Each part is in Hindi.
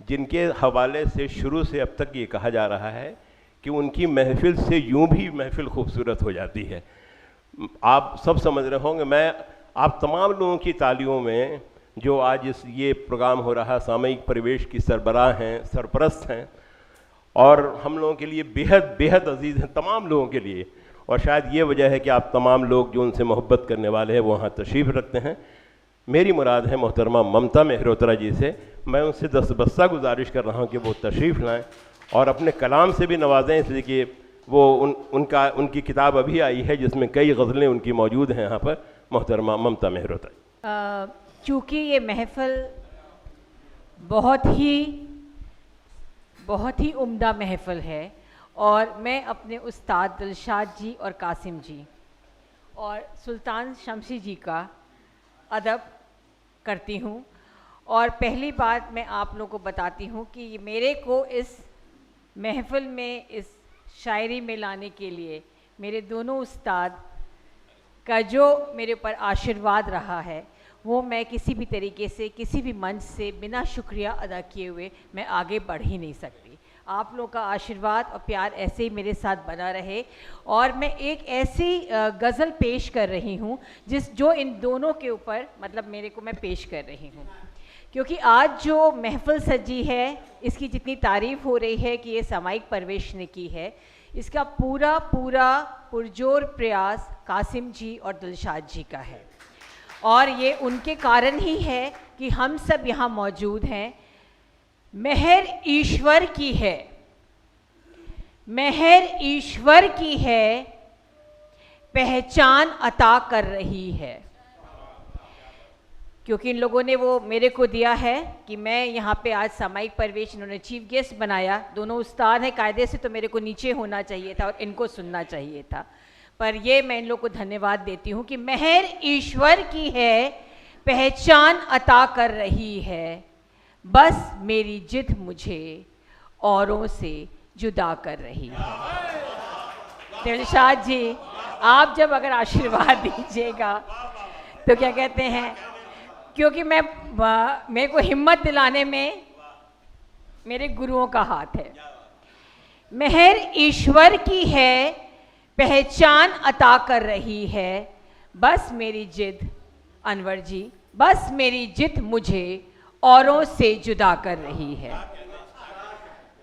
जिनके हवाले से शुरू से अब तक ये कहा जा रहा है कि उनकी महफिल से यूं भी महफिल खूबसूरत हो जाती है। आप सब समझ रहे होंगे, मैं आप तमाम लोगों की तालियों में जो आज ये प्रोग्राम हो रहा है, सामयिक परिवेश की सरबराह हैं, सरपरस्त हैं, और हम लोगों के लिए बेहद बेहद अजीज़ हैं तमाम लोगों के लिए। और शायद ये वजह है कि आप तमाम लोग जो उनसे मोहब्बत करने वाले हैं वो वहाँ तशरीफ़ रखते हैं। मेरी मुराद है मोहतरमा ममता मेहरोत्रा जी से, मैं उनसे दस्तबस्ता गुजारिश कर रहा हूँ कि वो तशरीफ़ लाएँ और अपने कलाम से भी नवाजें, इसलिए कि वो उनकी किताब अभी आई है जिसमें कई गज़लें उनकी मौजूद हैं यहाँ पर। मोहतरमा ममता मेहरोत्रा। चूँकि ये महफ़िल बहुत ही उम्दा महफ़िल है और मैं अपने उस्ताद दिलशाद जी और कासिम जी और सुल्तान शमशी जी का अदब करती हूँ। और पहली बात मैं आप लोगों को बताती हूँ कि मेरे को इस महफ़िल में, इस शायरी में लाने के लिए मेरे दोनों उस्ताद का जो मेरे ऊपर आशीर्वाद रहा है वो मैं किसी भी तरीके से, किसी भी मंच से बिना शुक्रिया अदा किए हुए मैं आगे बढ़ ही नहीं सकती। आप लोगों का आशीर्वाद और प्यार ऐसे ही मेरे साथ बना रहे। और मैं एक ऐसी गज़ल पेश कर रही हूँ जो इन दोनों के ऊपर मतलब मेरे को मैं पेश कर रही हूँ, क्योंकि आज जो महफ़िल सजी है इसकी जितनी तारीफ़ हो रही है कि ये सामयिक परवेश ने की है, इसका पूरा पुरजोर प्रयास कासिम जी और दिलशाद जी का है। और ये उनके कारण ही है कि हम सब यहाँ मौजूद हैं। मेहर ईश्वर की है, मेहर ईश्वर की है, पहचान अता कर रही है। क्योंकि इन लोगों ने वो मेरे को दिया है कि मैं यहाँ पे आज सामयिक परवेश, इन्होंने चीफ गेस्ट बनाया। दोनों उस्ताद हैं, कायदे से तो मेरे को नीचे होना चाहिए था और इनको सुनना चाहिए था, पर ये मैं इन लोगों को धन्यवाद देती हूँ कि मेहर ईश्वर की है, पहचान अता कर रही है, बस मेरी जिद मुझे औरों से जुदा कर रही है। दिलशाद जी, आप जब अगर आशीर्वाद दीजिएगा तो क्या कहते हैं, क्योंकि मेरे को हिम्मत दिलाने में मेरे गुरुओं का हाथ है। मेहर ईश्वर की है, पहचान अता कर रही है, बस मेरी जिद, अनवर जी, बस मेरी जिद मुझे औरों से जुदा कर रही है।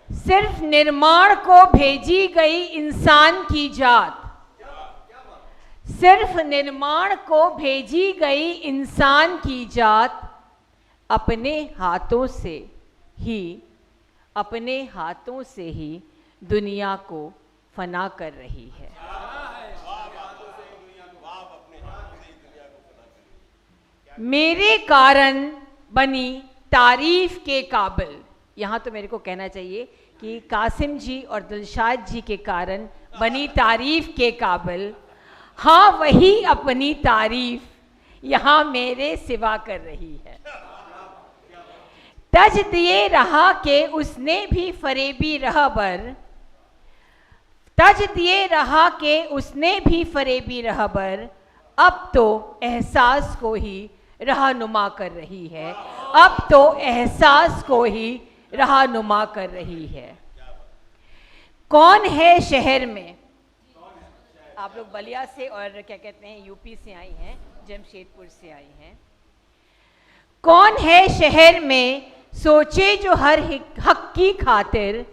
सिर्फ निर्माण को भेजी गई इंसान की जात, सिर्फ निर्माण को भेजी गई इंसान की जात, अपने हाथों से ही दुनिया को फना कर रही है। मेरे कारण बनी तारीफ के काबिल, यहाँ तो मेरे को कहना चाहिए कि कासिम जी और दिलशाद जी के कारण बनी तारीफ के काबिल, हाँ वही अपनी तारीफ यहाँ मेरे सिवा कर रही है। तज दिए रहा के उसने भी फरेबी रहबर, तज दिए रहा के उसने भी फरेबी रहबर, अब तो एहसास को ही रहनुमा कर रही है, अब तो एहसास को ही रहनुमा कर रही है। कौन है शहर में, आप लोग बलिया से और क्या कहते हैं यूपी से आई हैं, जमशेदपुर से आई हैं। कौन है शहर में सोचे जो हर हक की खातिर,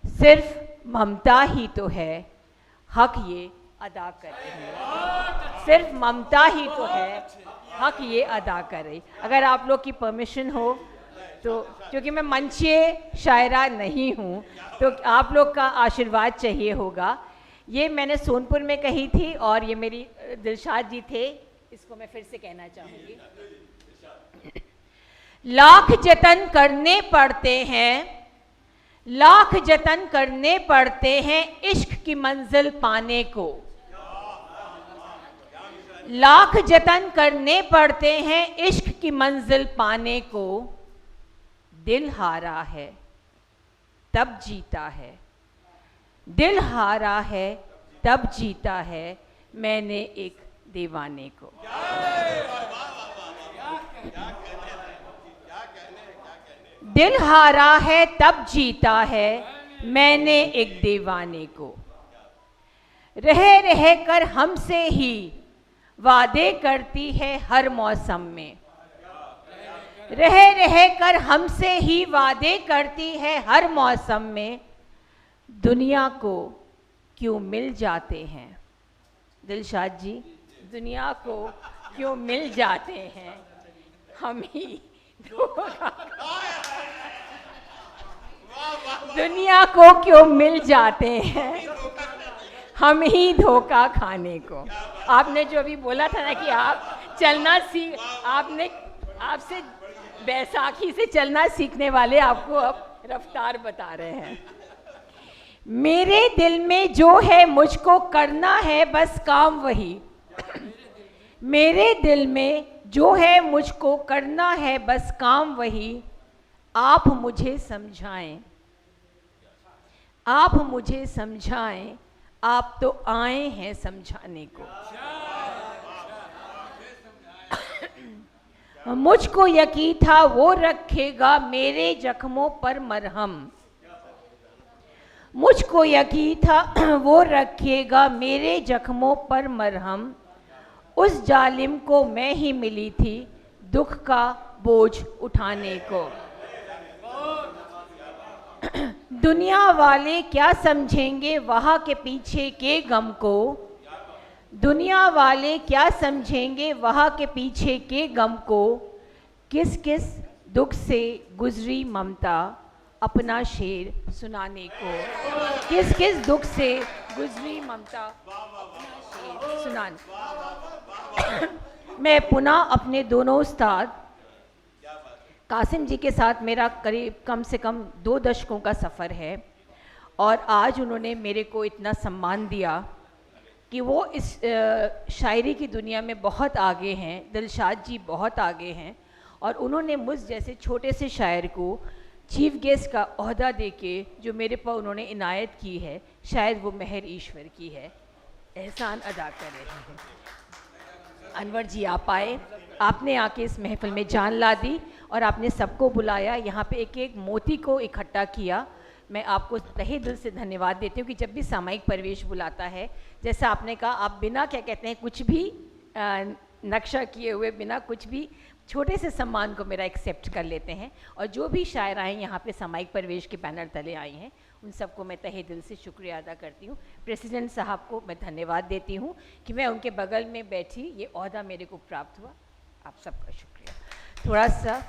सिर्फ ममता ही तो है हक ये अदा कर रही है, सिर्फ ममता ही तो है हक ये अदा कर रही। अगर आप लोग की परमिशन हो तो, क्योंकि मैं मंचीय शायरा नहीं हूँ, तो आप लोग का आशीर्वाद चाहिए होगा। ये मैंने सोनपुर में कही थी और ये मेरी दिलशाद जी थे, इसको मैं फिर से कहना चाहूँगी। लाख जतन करने पड़ते हैं, लाख जतन करने पड़ते हैं इश्क की मंजिल पाने को, लाख जतन करने पड़ते हैं इश्क की मंजिल पाने को। दिल हारा है तब जीता है, दिल हारा है तब जीता है मैंने एक दीवाने को। दिल हारा है तब जीता है मैंने एक दीवाने को। रह रह कर हमसे ही वादे करती है हर मौसम में। रह रह कर हमसे ही वादे करती है हर मौसम में। दुनिया को क्यों मिल जाते हैं दिलशाद जी, दुनिया को क्यों मिल जाते हैं हम ही धोखा। दुनिया को क्यों मिल जाते हैं हम ही धोखा खाने को। आपने जो अभी बोला था ना कि आप चलना सीख, आपसे बैसाखी से चलना सीखने वाले आपको अब रफ्तार बता रहे हैं। मेरे दिल में जो है मुझको करना है बस काम वही। मेरे दिल में जो है मुझको करना है बस काम वही। आप मुझे समझाएं, आप मुझे समझाएं, आप तो आए हैं समझाने को। मुझको यकीन था वो रखेगा मेरे जख्मों पर मरहम। मुझको यकीन था वो रखेगा मेरे जख्मों पर मरहम। उस जालिम को मैं ही मिली थी दुख का बोझ उठाने को। दुनिया वाले क्या समझेंगे वहाँ के पीछे के गम को। दुनिया वाले क्या समझेंगे वहाँ के पीछे के गम को। किस किस दुख से गुजरी ममता अपना शेर सुनाने को। किस किस दुख से गुजरी ममता अपना शेर सुनाने। मैं पुनः अपने दोनों उस्ताद कासिम जी के साथ मेरा करीब कम से कम 2 दशकों का सफ़र है और आज उन्होंने मेरे को इतना सम्मान दिया कि वो इस शायरी की दुनिया में बहुत आगे हैं। दिलशाद जी बहुत आगे हैं और उन्होंने मुझ जैसे छोटे से शायर को चीफ गेस्ट का ओहदा देके जो मेरे पर उन्होंने इनायत की है, शायद वो मेहर ईश्वर की है। एहसान अदा कर रहे हैं। अनवर जी आप आए, आपने आके इस महफिल में जान ला दी और आपने सबको बुलाया, यहाँ पे एक एक मोती को इकट्ठा किया। मैं आपको तहे दिल से धन्यवाद देती हूँ कि जब भी सामायिक परिवेश बुलाता है, जैसा आपने कहा, आप बिना क्या कहते हैं कुछ भी नक्शा किए हुए, बिना कुछ भी छोटे से सम्मान को मेरा एक्सेप्ट कर लेते हैं। और जो भी शायर आए यहाँ पे सामायिक परिवेश के बैनर तले आई हैं, उन सबको मैं तहे दिल से शुक्रिया अदा करती हूँ। प्रेसिडेंट साहब को मैं धन्यवाद देती हूँ कि मैं उनके बगल में बैठी, ये ओहदा मेरे को प्राप्त हुआ। आप सबका शुक्रिया। थोड़ा सा